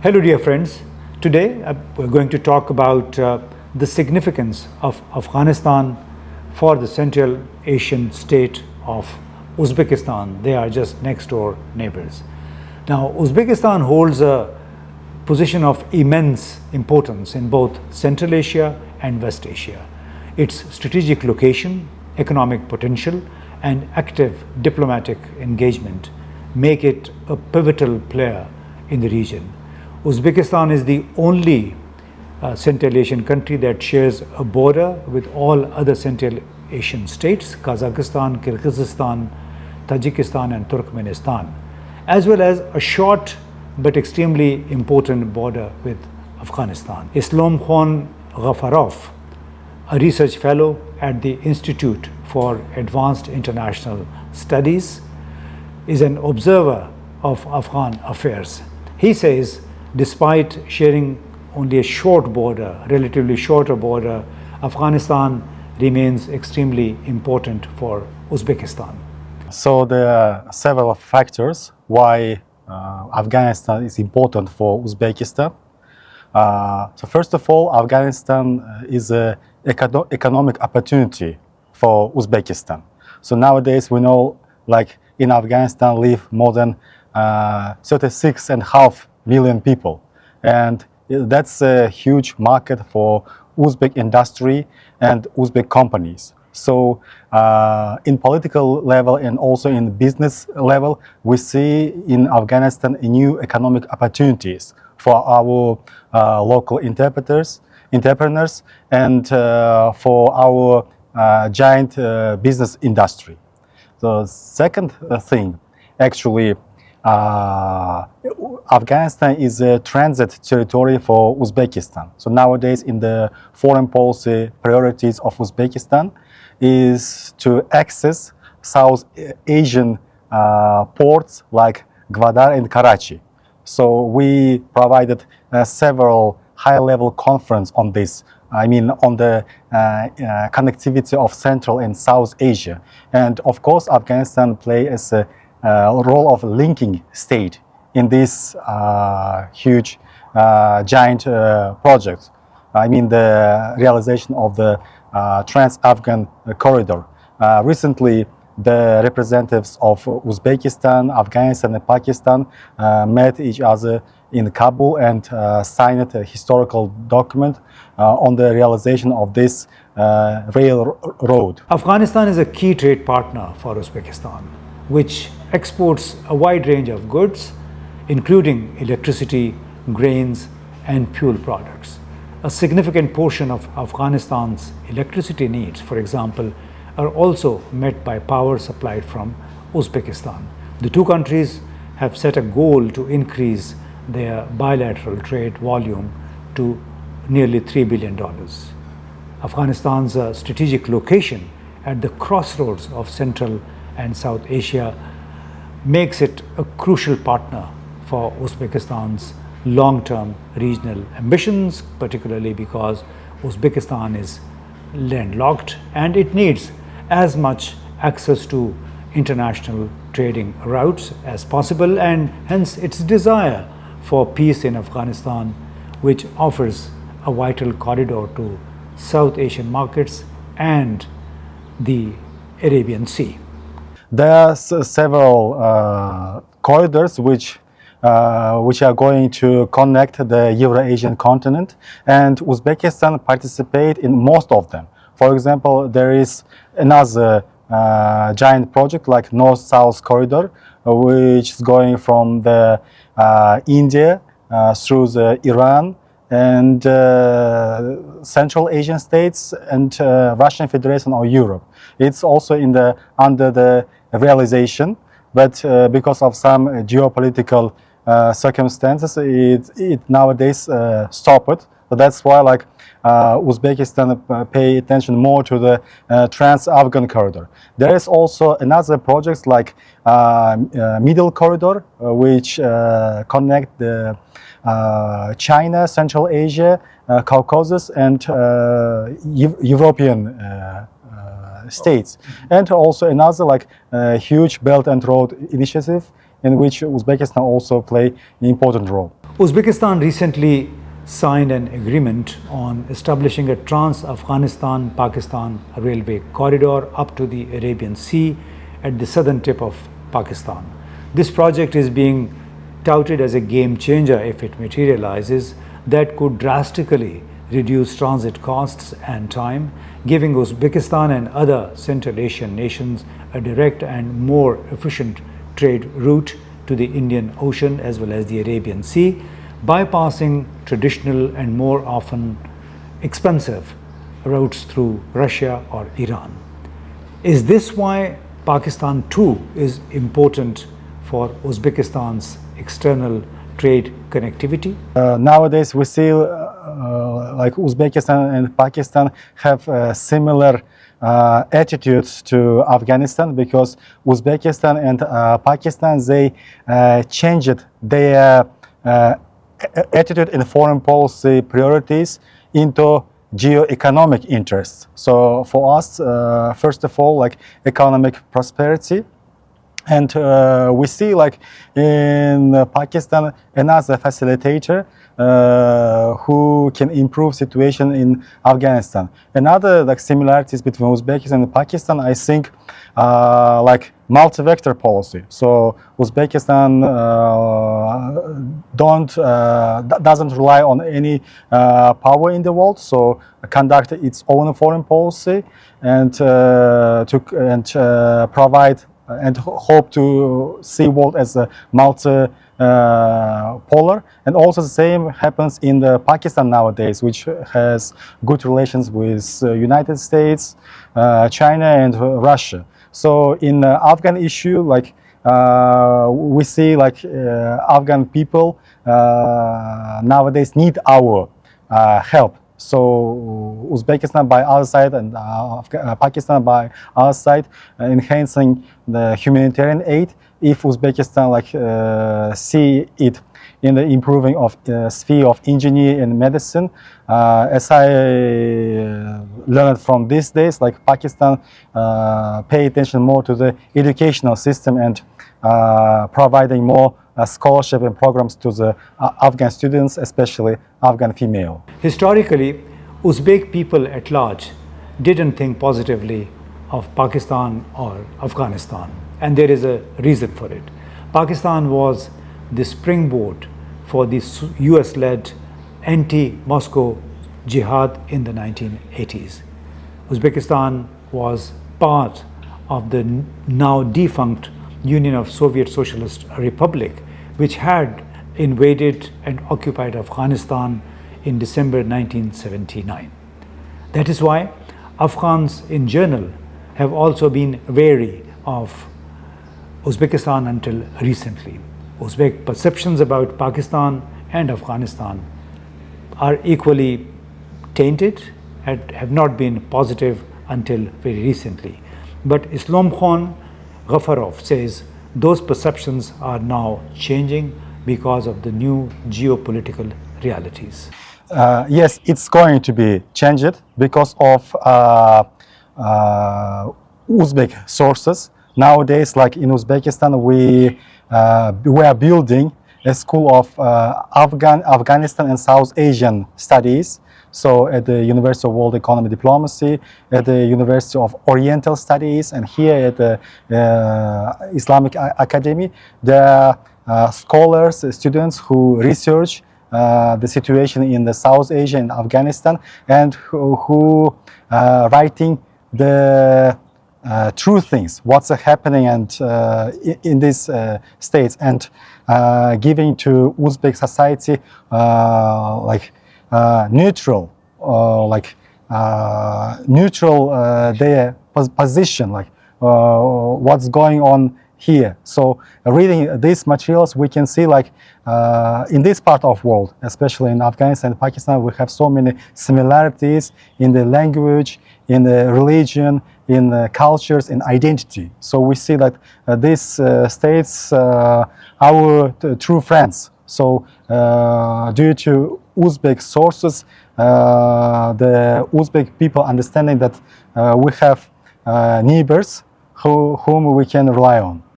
Hello dear friends, today we're going to talk about the significance of Afghanistan for the Central Asian state of Uzbekistan. They are just next door neighbors. Now Uzbekistan holds a position of immense importance in both Central Asia and West Asia. Its strategic location, economic potential and active diplomatic engagement make it a pivotal player in the region. Uzbekistan is the only Central Asian country that shares a border with all other Central Asian states, Kazakhstan, Kyrgyzstan, Tajikistan and Turkmenistan, as well as a short but extremely important border with Afghanistan. Islomkhon Gafarov, a research fellow at the Institute for Advanced International Studies, is an observer of Afghan affairs. He says, despite sharing only a short border, relatively shorter border, Afghanistan remains extremely important for Uzbekistan. So there are several factors why Afghanistan is important for Uzbekistan. So first of all, Afghanistan is an economic opportunity for Uzbekistan. So nowadays we know, like in Afghanistan live more than 36.5 million people, and that's a huge market for Uzbek industry and Uzbek companies. So in political level and also in business level, we see in Afghanistan new economic opportunities for our local entrepreneurs and for our giant business industry. The second thing, actually, Afghanistan is a transit territory for Uzbekistan. So nowadays in the foreign policy priorities of Uzbekistan is to access South Asian ports like Gwadar and Karachi. So we provided several high-level conference on this. I mean, on the connectivity of Central and South Asia. And of course, Afghanistan plays a role of linking state in this huge, giant project. I mean, the realization of the Trans-Afghan Corridor. Recently, the representatives of Uzbekistan, Afghanistan and Pakistan met each other in Kabul and signed a historical document on the realization of this railroad. Afghanistan is a key trade partner for Uzbekistan, which exports a wide range of goods, including electricity, grains, and fuel products. A significant portion of Afghanistan's electricity needs, for example, are also met by power supplied from Uzbekistan. The two countries have set a goal to increase their bilateral trade volume to nearly $3 billion. Afghanistan's strategic location at the crossroads of Central and South Asia makes it a crucial partner for Uzbekistan's long-term regional ambitions, particularly because Uzbekistan is landlocked and it needs as much access to international trading routes as possible, and hence its desire for peace in Afghanistan, which offers a vital corridor to South Asian markets and the Arabian Sea. There are several corridors which are going to connect the Euro-Asian continent, and Uzbekistan participate in most of them. For example, there is another giant project like North-South Corridor, which is going from the India through the Iran and Central Asian states and Russian Federation or Europe. It's also under the realization, but because of some geopolitical circumstances, it nowadays stopped. So that's why, like, Uzbekistan pay attention more to the Trans-Afghan Corridor. There is also another project like Middle Corridor, which connect the China, Central Asia, Caucasus, and European states, and also another like huge Belt and Road initiative in which Uzbekistan also play an important role. Uzbekistan recently signed an agreement on establishing a Trans-Afghanistan-Pakistan railway corridor up to the Arabian Sea at the southern tip of Pakistan. This project is being touted as a game changer if it materializes, that could drastically reduce transit costs and time, giving Uzbekistan and other Central Asian nations a direct and more efficient trade route to the Indian Ocean as well as the Arabian Sea, bypassing traditional and more often expensive routes through Russia or Iran. Is this why Pakistan too is important for Uzbekistan's external trade connectivity? Nowadays we see like Uzbekistan and Pakistan have similar attitudes to Afghanistan, because Uzbekistan and Pakistan, they changed their attitude in foreign policy priorities into geo-economic interests. So for us, first of all, like economic prosperity. And we see like in Pakistan another facilitator who can improve situation in Afghanistan. Another like similarities between Uzbekistan and Pakistan, I think, like multi-vector policy. So Uzbekistan doesn't rely on any power in the world, so conduct its own foreign policy and provide and hope to see world as a multi-polar. And also the same happens in the Pakistan nowadays, which has good relations with United States, China and Russia. So in the Afghan issue, like we see like Afghan people nowadays need our help. So Uzbekistan by our side and Pakistan by our side, enhancing the humanitarian aid. If Uzbekistan like see it in the improving of sphere of engineering and medicine, as I learned from these days, like Pakistan pay attention more to the educational system and providing more scholarship and programs to the Afghan students, especially Afghan female. Historically, Uzbek people at large didn't think positively of Pakistan or Afghanistan, and there is a reason for it. Pakistan was the springboard for the US-led anti-Moscow jihad in the 1980s. Uzbekistan was part of the now defunct Union of Soviet Socialist Republic, which had invaded and occupied Afghanistan in December 1979. That is why Afghans in general have also been wary of Uzbekistan until recently. Uzbek perceptions about Pakistan and Afghanistan are equally tainted and have not been positive until very recently. But Islomkhon Gafarov says those perceptions are now changing because of the new geopolitical realities. Yes, it's going to be changed because of Uzbek sources. Nowadays, like in Uzbekistan, we are building a school of Afghanistan and South Asian studies. So at the University of World Economy Diplomacy, at the University of Oriental Studies, and here at the Islamic Academy, there are scholars, students who research the situation in the South Asia and Afghanistan, and who writing the true things, what's happening and in these states, and giving to Uzbek society like neutral, their position, like what's going on here. So reading these materials, we can see like in this part of world, especially in Afghanistan and Pakistan, we have so many similarities in the language, in the religion, in the cultures and identity. So we see that these states are our true friends. So due to Uzbek sources, the Uzbek people understanding that we have neighbors whom we can rely on.